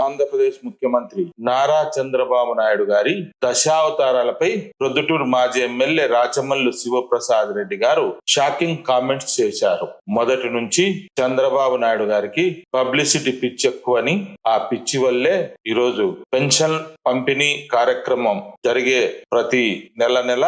ఆంధ్రప్రదేశ్ ముఖ్యమంత్రి నారా చంద్రబాబు నాయుడు గారి దశావతారాలపై ప్రొద్దుటూరు మాజీ ఎమ్మెల్యే రాచమల్లు శివప్రసాద్ రెడ్డి గారు షాకింగ్ కామెంట్స్ చేశారు. మొదటి నుంచి చంద్రబాబు నాయుడు గారికి పబ్లిసిటీ పిచ్చి ఎక్కువని, ఆ పిచ్చి వల్లే ఈరోజు పెన్షన్ పంపిణీ కార్యక్రమం జరిగే ప్రతి నెల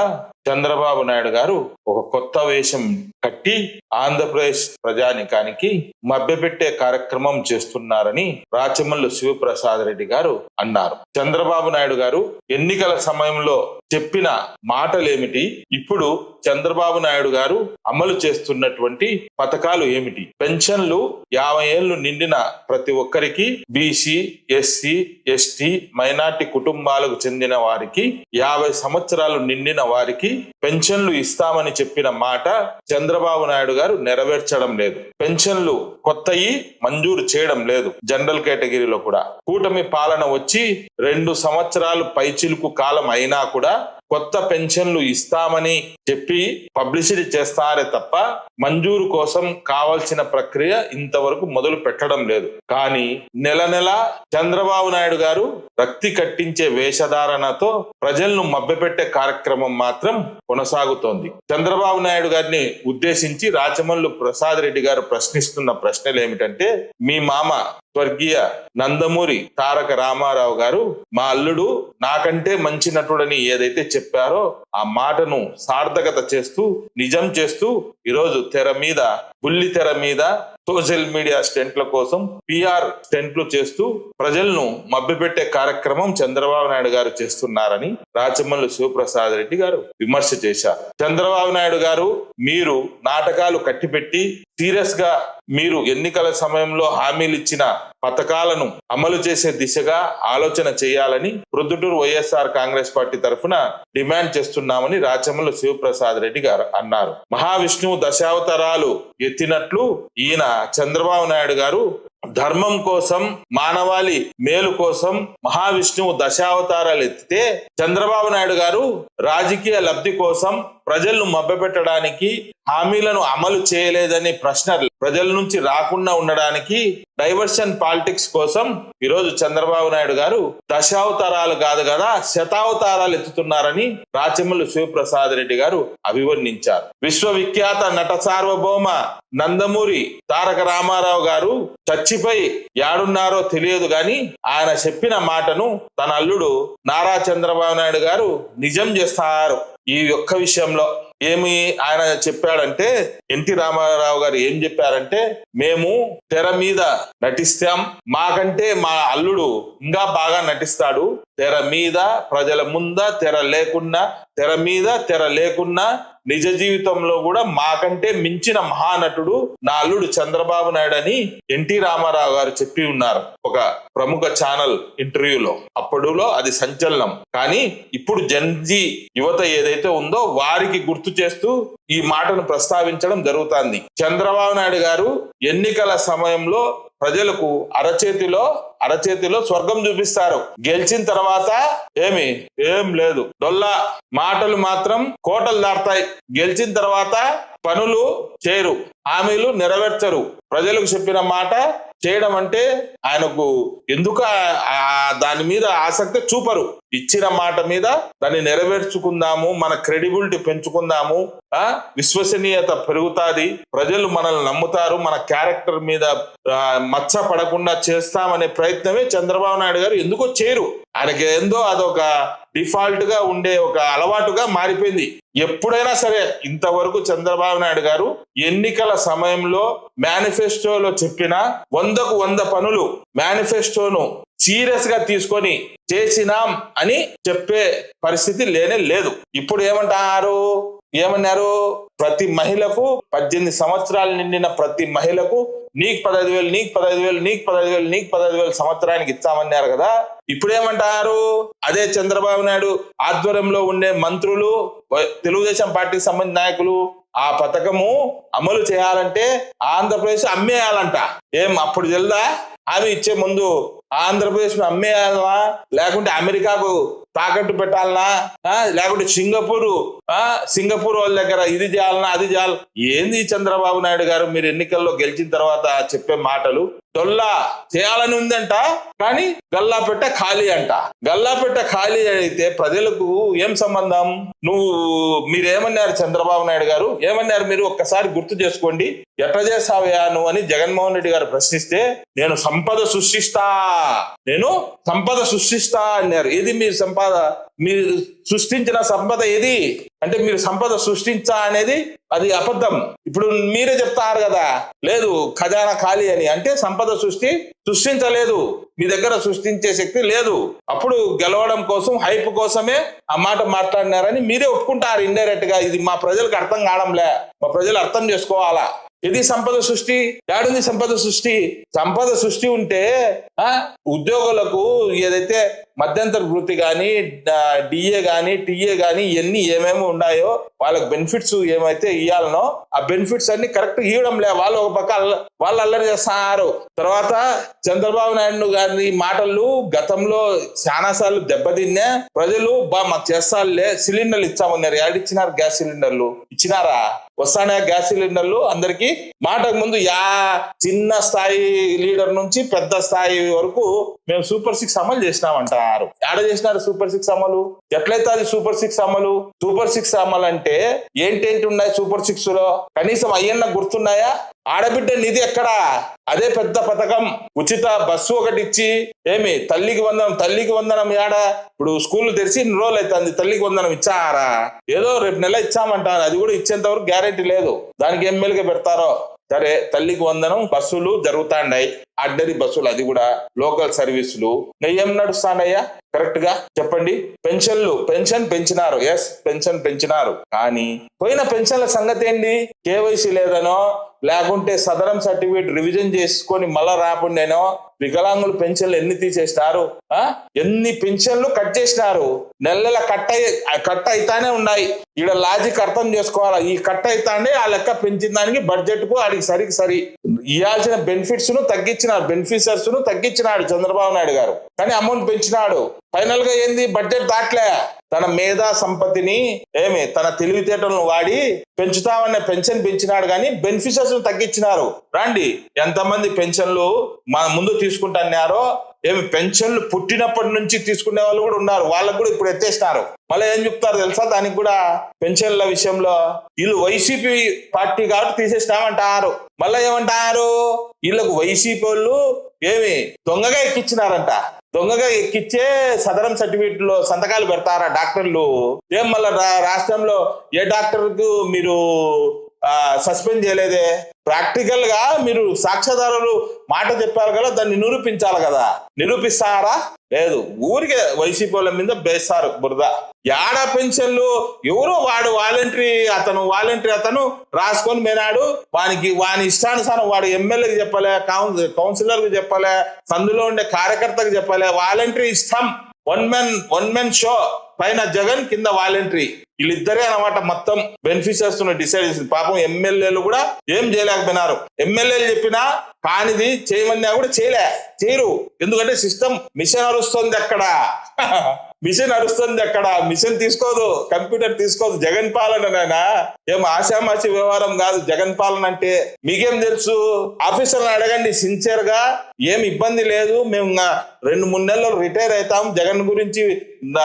చంద్రబాబు నాయుడు గారు ఒక కొత్త వేషం కట్టి ఆంధ్రప్రదేశ్ ప్రజానికానికి మభ్యపెట్టే కార్యక్రమం చేస్తున్నారని రాచమల్లు శివప్రసాద్ రెడ్డి గారు అన్నారు. చంద్రబాబు నాయుడు గారు ఎన్నికల సమయంలో చెప్పిన మాటలేమిటి, ఇప్పుడు చంద్రబాబు నాయుడు గారు అమలు చేస్తున్నటువంటి పథకాలు ఏమిటి? పెన్షన్లు 50 ఏళ్లు నిండిన ప్రతి ఒక్కరికి, బీసీ, ఎస్సీ, ఎస్టీ, మైనార్టీ కుటుంబాలకు చెందిన వారికి, 50 సంవత్సరాలు నిండిన వారికి పెన్షన్లు ఇస్తామని చెప్పిన మాట చంద్రబాబు నాయుడు గారు నెరవేర్చడం లేదు. పెన్షన్లు కొత్తయి మంజూరు చేయడం లేదు. జనరల్ కేటగిరీలో కూడా కూటమి పాలన వచ్చి 2 సంవత్సరాలు పైచిలుకు కాలం అయినా కూడా కొత్త పెన్షన్లు ఇస్తామని చెప్పి పబ్లిసిటీ చేస్తారే తప్ప మంజూరు కోసం కావాల్సిన ప్రక్రియ ఇంతవరకు మొదలు పెట్టడం లేదు. కానీ నెల చంద్రబాబు నాయుడు గారు రక్తి కట్టించే వేషధారణతో ప్రజలను మభ్యపెట్టే కార్యక్రమం మాత్రం కొనసాగుతోంది. చంద్రబాబు నాయుడు గారిని ఉద్దేశించి రాచమల్లు ప్రసాద్ రెడ్డి గారు ప్రశ్నిస్తున్న ప్రశ్నలు ఏమిటంటే, మీ మామ స్వర్గీయ నందమూరి తారక రామారావు గారు మా అల్లుడు నాకంటే మంచి నటుడని ఏదైతే చెప్పారో ఆ మాటను సార్థకత చేస్తూ, నిజం చేస్తూ ఈరోజు బుల్లి తెర మీద సోషల్ మీడియా స్టెంట్ల కోసం PR స్టెంట్లు చేస్తూ ప్రజలను మభ్యపెట్టే కార్యక్రమం చంద్రబాబు నాయుడు గారు చేస్తున్నారని రాచమల్లు శివప్రసాద్ రెడ్డి గారు విమర్శ చేశారు. చంద్రబాబు నాయుడు గారు మీరు నాటకాలు కట్టిపెట్టి సీరియస్ గా మీరు ఎన్నికల సమయంలో హామీలు ఇచ్చిన పథకాలను అమలు చేసే దిశగా ఆలోచన చేయాలని ప్రొద్దుటూరు వైఎస్ఆర్ కాంగ్రెస్ పార్టీ తరఫున డిమాండ్ చేస్తున్నామని రాచమల్లు శివప్రసాద్ రెడ్డి గారు అన్నారు. మహావిష్ణువు దశావతారాలు ఎత్తినట్లు ఈయన చంద్రబాబు నాయుడు గారు ధర్మం కోసం, మానవాళి మేలు కోసం మహావిష్ణువు దశావతారాలు ఎత్తితే చంద్రబాబు నాయుడు గారు రాజకీయ లబ్ధి కోసం ప్రజలను మభ్యపెట్టడానికి, హామీలను అమలు చేయలేదని ప్రశ్న ప్రజల నుంచి రాకుండా ఉండడానికి డైవర్షన్ పాలిటిక్స్ కోసం ఈరోజు చంద్రబాబు నాయుడు గారు దశావతారాలు కాదు కదా శతావతారాలు ఎత్తుతున్నారని రాచమల్లు శివప్రసాద్ రెడ్డి గారు అభివర్ణించారు. విశ్వవిఖ్యాత నట సార్వభౌమ నందమూరి తారక రామారావు గారు చచ్చిపోయి యాడున్నారో తెలియదు గాని ఆయన చెప్పిన మాటను తన అల్లుడు నారా చంద్రబాబు నాయుడు గారు నిజం చేస్తారు. ఈ ఒక్క విషయంలో ఏమి ఆయన చెప్పాడంటే, ఎన్టీ రామారావు గారు ఏం చెప్పారంటే, మేము తెర మీద నటిస్తాం, మాకంటే మా అల్లుడు ఇంకా బాగా నటిస్తాడు, తెర మీద ప్రజల ముంద తెర లేకున్నా, తెర మీద తెర లేకున్నా నిజ జీవితంలో కూడా మాకంటే మించిన మహానటుడు నా అల్లుడు చంద్రబాబు నాయుడు అని ఎన్టీ రామారావు గారు చెప్పి ఉన్నారు ఒక ప్రముఖ ఛానల్ ఇంటర్వ్యూలో. అప్పుడులో అది సంచలనం. కానీ ఇప్పుడు జన్జీ యువత ఏదైతే ఉందో వారికి గుర్తు చేస్తూ ఈ మాటను ప్రస్తావించడం జరుగుతుంది. చంద్రబాబు నాయుడు గారు ఎన్నికల సమయంలో ప్రజలకు అరచేతిలో స్వర్గం చూపిస్తారు. గెలిచిన తర్వాత ఏం లేదు, డొల్లా మాటలు మాత్రం కోటలు దాటుతాయి. గెలిచిన తర్వాత పనులు చేయరు, హామీలు నెరవేర్చరు. ప్రజలకు చెప్పిన మాట చేయడం అంటే ఆయనకు ఎందుకు దాని మీద ఆసక్తి చూపరు. ఇచ్చిన మాట మీద దాన్ని నెరవేర్చుకుందాము, మన క్రెడిబిలిటీ పెంచుకుందాము, విశ్వసనీయత పెరుగుతాది, ప్రజలు మనల్ని నమ్ముతారు, మన క్యారెక్టర్ మీద మచ్చ పడకుండా చేస్తామనే ప్రయత్నమే చంద్రబాబు నాయుడు గారు ఎందుకో చేయరు. ఆయనకి ఏందో అదొక డిఫాల్ట్ గా ఉండే ఒక అలవాటుగా మారిపోయింది. ఎప్పుడైనా సరే ఇంతవరకు చంద్రబాబు నాయుడు గారు ఎన్నికల సమయంలో మేనిఫెస్టోలో చెప్పిన 100కు 100 పనులు మేనిఫెస్టోను సీరియస్ గా తీసుకొని చేసినాం అని చెప్పే పరిస్థితి లేనే లేదు. ఇప్పుడు ఏమన్నారు, ప్రతి మహిళకు 18 సంవత్సరాలు నిండిన ప్రతి మహిళకు నీకు 15,000, నీకు 15,000, నీకు 15,000, నీకు 15,000 సంవత్సరానికి ఇస్తామన్నారు కదా. ఇప్పుడు ఏమంటారు, అదే చంద్రబాబు నాయుడు ఆధ్వర్యంలో ఉండే మంత్రులు, తెలుగుదేశం పార్టీకి సంబంధించిన నాయకులు ఆ పథకము అమలు చేయాలంటే ఆంధ్రప్రదేశ్ అమ్మేయాలంట. అప్పుడు తెలుదా? హామీ ఇచ్చే ముందు ఆంధ్రప్రదేశ్ అమ్మేయాలనా, లేకుంటే అమెరికాకు తాకట్టు పెట్టాలనా, లేకుంటే సింగపూర్ వాళ్ళ దగ్గర ఇది చేయాలనా, అది చేయాలి? ఏంది చంద్రబాబు నాయుడు గారు మీరు ఎన్నికల్లో గెలిచిన తర్వాత చెప్పే మాటలు? దొల్లా చేయాలని ఉందంట, కానీ గల్లాపెట్ట ఖాళీ అంట. గల్లాపెట్ట ఖాళీ అయితే ప్రజలకు ఏం సంబంధం? మీరేమన్నారు చంద్రబాబు నాయుడు గారు ఏమన్నారు? మీరు ఒక్కసారి గుర్తు చేసుకోండి. ఎట్లా చేస్తావయ్యా నువ్వు అని జగన్మోహన్ రెడ్డి గారు ప్రశ్నిస్తే, నేను సంపద సృష్టిస్తా అన్నారు. ఇది మీరు సంపద, మీరు సృష్టించిన సంపద ఏది అంటే, మీరు సంపద సృష్టించా అనేది అది అబద్ధం. ఇప్పుడు మీరే చెప్తారు కదా, లేదు ఖజానా ఖాళీ అని. అంటే సంపద సృష్టించలేదు, మీ దగ్గర సృష్టించే శక్తి లేదు. అప్పుడు గెలవడం కోసం, హైప్ కోసమే ఆ మాట మాట్లాడినారని మీరే ఒప్పుకుంటారు ఇండైరెక్ట్ గా. ఇది మా ప్రజలకు అర్థం కావడంలే, మా ప్రజలు అర్థం చేసుకోవాలా. ఇది సంపద సృష్టి. ఏడుంది సంపద సృష్టి? సంపద సృష్టి ఉంటే ఉద్యోగులకు ఏదైతే మధ్యంతర వృత్తి కానీ, డిఏ కానీ, టీఏ కానీ ఇవన్నీ ఏమేమి ఉన్నాయో వాళ్ళకి బెనిఫిట్స్ ఏమైతే ఇవ్వాలనో ఆ బెనిఫిట్స్ అన్ని కరెక్ట్ ఇవ్వడం లే. వాళ్ళు ఒక పక్క వాళ్ళు అల్లరి చేస్తున్నారు. తర్వాత చంద్రబాబు నాయుడు గారి మాటలు గతంలో చాలా సార్లు దెబ్బతిన్నే. ప్రజలు మాకు చేస్తారులే, సిలిండర్లు ఇచ్చామన్నారు. ఏడిచ్చినారు? గ్యాస్ సిలిండర్లు ఇచ్చినారా? వస్తానే గ్యాస్ సిలిండర్లు అందరికి. మాటకు ముందు చిన్న స్థాయి లీడర్ నుంచి పెద్ద స్థాయి వరకు మేము సూపర్ 6 అమలు చేసినామంటారు. ఎక్కడ చేసినారు సూపర్ 6 అమలు? ఎట్లయితే అది సూపర్ 6 అమలు? సూపర్ 6 అమలు అంటే ఏంటేంటి ఉన్నాయి సూపర్ 6 లో? కనీసం అయ్యన్న గుర్తున్నాయా? ఆడబిడ్డ నిధి ఎక్కడా? అదే పెద్ద పథకం. ఉచిత బస్సు ఒకటి ఇచ్చి, ఏమి తల్లికి వందనం యాడ? ఇప్పుడు స్కూల్ తెరిచి 2 రోజులు అవుతుంది, తల్లికి వందనం ఇచ్చారా? ఏదో రేపు నెల ఇచ్చామంటారు, అది కూడా ఇచ్చేంత వరకు గ్యారెంటీ లేదు. దానికి ఎమ్మెల్యేగా పెడతారో సరే. తల్లికి వందనం బస్సులు జరుగుతాండాయి, అడ్డరి బస్సులు, అది కూడా లోకల్ సర్వీసులు. ఏం నడుస్తానయ్యా కరెక్ట్ గా చెప్పండి? పెన్షన్ పెంచినారు, ఎస్ పెన్షన్ పెంచినారు. కానీ పోయిన పెన్షన్ల సంగతి ఏంటి? కేవైసీ లేదనో, లేకుంటే సదరం సర్టిఫికేట్ రివిజన్ చేసుకొని మళ్ళా రాకుండానో వికలాంగులు పెన్షన్లు ఎన్ని తీసేసినారు? ఎన్ని పెన్షన్లు కట్ చేసినారు? నెల కట్ అయితానే ఉన్నాయి. ఈడ లాజిక్ అర్థం చేసుకోవాలా. ఈ కట్ అయితాండే ఆ లెక్క పెంచిన దానికి బడ్జెట్ కు ఆడికి సరి ఇవ్వాల్సిన బెనిఫిట్స్ ను తగ్గించినారు, బెనిఫిషియర్స్ ను తగ్గించినాడు చంద్రబాబు నాయుడు గారు. కానీ అమౌంట్ పెంచినాడు. ఫైనల్ గా ఏంది? బడ్జెట్ దాట్లే. తన మేధా సంపత్తిని తన తెలివితేటలను వాడి పెంచుతామన్న పెన్షన్ పెంచినాడు, కానీ బెనిఫిషియర్స్ ను తగ్గించినారు. రండి, ఎంతమంది పెన్షన్లు ముందు తీసుకుంటున్నారో, పెన్షన్లు పుట్టినప్పటి నుంచి తీసుకునే వాళ్ళు కూడా ఉన్నారు, వాళ్ళకు కూడా ఇప్పుడు ఎత్తేసినారు. మళ్ళీ ఏం చెప్తారు తెలుసా? దానికి కూడా పెన్షన్ల విషయంలో వీళ్ళు వైసీపీ పార్టీ కాబట్టి తీసేసినామంటారు. మళ్ళీ ఏమంటారు? వీళ్ళకు వైసీపీ వాళ్ళు దొంగగా ఎక్కించినారంట. దొంగగా ఎక్కిచ్చే సదరం సర్టిఫికేట్ లో సంతకాలు పెడతారా డాక్టర్లు? మళ్ళా రాష్ట్రంలో ఏ డాక్టర్ కు మీరు సస్పెండ్ చేయలేదే? ప్రాక్టికల్ గా మీరు సాక్ష్యాధారులు మాట చెప్పారు కదా, దాన్ని నిరూపించాలి కదా. నిరూపిస్తారా? లేదు, ఊరికే వైసీపీ వాళ్ళ మీద వేస్తారు బురద. యాడ పెన్షన్లు? ఎవరో వాడు వాలంటరీ అతను రాసుకొని పోయినాడు. వాని ఇష్టానుసారం వాడు ఎమ్మెల్యేకి చెప్పలే, కౌన్సిలర్ కి చెప్పలే, సందులో ఉండే కార్యకర్తకు చెప్పలే. వాలంటరీ ఇష్టం. One men show. పైన జగన్, కింద వాలంటరీ. వీళ్ళిద్దరే అన్నమాట మొత్తం బెనిఫిషియర్స్ డిసైడ్ చేసింది. పాపం ఎమ్మెల్యేలు కూడా ఏం చేయలేకపోయినారు. ఎమ్మెల్యేలు చెప్పినా కానిది చేయమన్నా కూడా చేయరు. ఎందుకంటే సిస్టమ్ మిషన్ అరుస్తుంది అక్కడ. మిషన్ తీసుకోదు, కంప్యూటర్ తీసుకోదు. జగన్ పాలన ఏం ఆశామాషి వ్యవహారం కాదు జగన్ పాలన అంటే. మీకేం తెలుసు? ఆఫీసర్లను అడగండి సిన్సియర్ గా. ఏం ఇబ్బంది లేదు, మేము 2-3 నెలలు రిటైర్ అవుతాం, జగన్ గురించి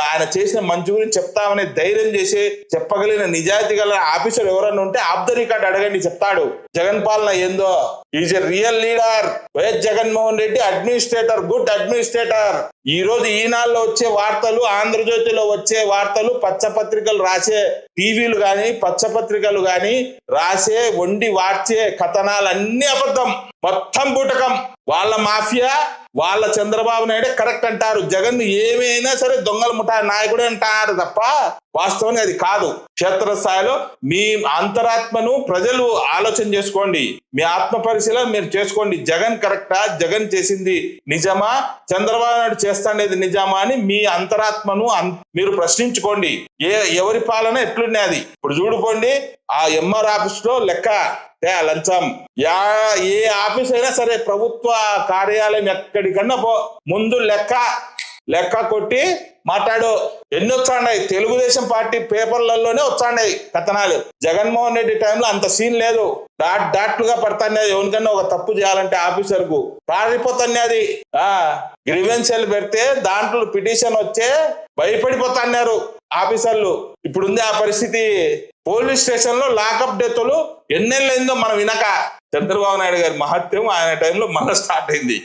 ఆయన చేసిన మంచి గురించి చెప్తామనే ధైర్యం చేసి చెప్పగలిగిన నిజాయితీ గల ఆఫీసర్ ఎవరన్నా ఉంటే ఆఫ్ ద రికార్డ్ అడగండి, చెప్తాడు జగన్ పాలన ఏందో. Is a real leader YS Jaganmohan Reddy. Administrator, good administrator. ఈ రోజు ఈనాడులో వచ్చే వార్తలు, ఆంధ్రజ్యోతిలో వచ్చే వార్తలు, పచ్చపత్రికలు రాసే టీవీలు గాని, పచ్చపత్రికలు గాని రాసే వండి వార్చే కథనాలు అన్ని అబద్ధం, మొత్తం బూటకం. వాళ్ళ మాఫియా, వాళ్ళ చంద్రబాబు నాయుడే కరెక్ట్ అంటారు. జగన్ ఏమైనా సరే దొంగల ముఠా నాయకుడే అంటారు తప్ప వాస్తవానికి అది కాదు. క్షేత్రస్థాయిలో మీ అంతరాత్మను ప్రజలు ఆలోచన చేసుకోండి, మీ ఆత్మ పరిశీలన మీరు చేసుకోండి. జగన్ కరెక్టా? జగన్ చేసింది నిజమా? చంద్రబాబు నాయుడు చేస్తానేది నిజమా అని మీ అంతరాత్మను మీరు ప్రశ్నించుకోండి. ఎవరి పాలన ఎట్లున్నది ఇప్పుడు చూడుకోండి. ఆ ఎంఆర్ ఆఫీస్ లో లెక్క లంచం. ఏ ఆఫీస్ అయినా సరే, ప్రభుత్వ కార్యాలయం ఎక్కడికన్నా ముందు లెక్క లెక్క కొట్టి మాట్లాడు. ఎన్ని వచ్చాయి తెలుగుదేశం పార్టీ పేపర్లలోనే వచ్చాయి కథనాలు. జగన్మోహన్ రెడ్డి టైంలో అంత సీన్ లేదు. డాట్లుగా పడతానే ఎవరికన్నా ఒక తప్పు చేయాలంటే ఆఫీసర్ కు పారిపోతాది. గ్రీవెన్సీలు పెడితే దాంట్లో పిటిషన్ వచ్చే భయపడిపోతున్నారు ఆఫీసర్లు. ఇప్పుడుంది ఆ పరిస్థితి. పోలీస్ స్టేషన్ లో లాకప్ డెత్తులు ఎన్నెళ్ళైందో మనం వినక. చంద్రబాబు నాయుడు గారి మహత్యం ఆయన టైంలో మళ్ళీ స్టార్ట్ అయింది.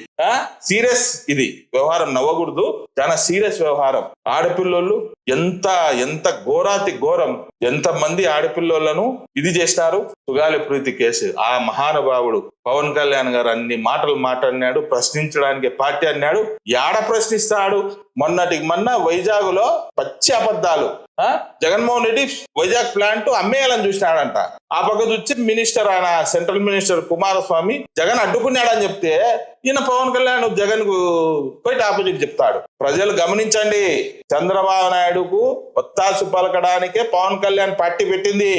సీరియస్ ఇది వ్యవహారం, నవ్వకూడదు. చాలా సీరియస్ వ్యవహారం. ఆడపిల్లోళ్ళు ఎంత ఘోరాతి ఘోరం, ఎంత మంది ఆడపిల్లోళ్లను ఇది చేసినారు. సుగాలి ప్రీతి కేసు, ఆ మహానుభావుడు పవన్ కళ్యాణ్ గారు అన్ని మాటలు మాట్లాడినాడు. ప్రశ్నించడానికి పార్టీ అన్నాడు. యాడ ప్రశ్నిస్తాడు? మొన్న వైజాగ్ లో పచ్చి అబద్ధాలు. జగన్మోహన్ రెడ్డి వైజాగ్ ప్లాంట్ అమ్మేయాలని చూసినాడంట. ఆ పక్క చూసి మినిస్టర్, ఆయన సెంట్రల్ మినిస్టర్ కుమారస్వామి జగన్ అడ్డుకున్నాడని చెప్తే ఈయన పవన్ కళ్యాణ్ జగన్ కు పోయి ఆపోజిట్ చెప్తాడు. ప్రజలు గమనించండి, చంద్రబాబు నాయుడుకు ఒత్తాసు పలకడానికే పవన్ కళ్యాణ్ పార్టీ పెట్టింది.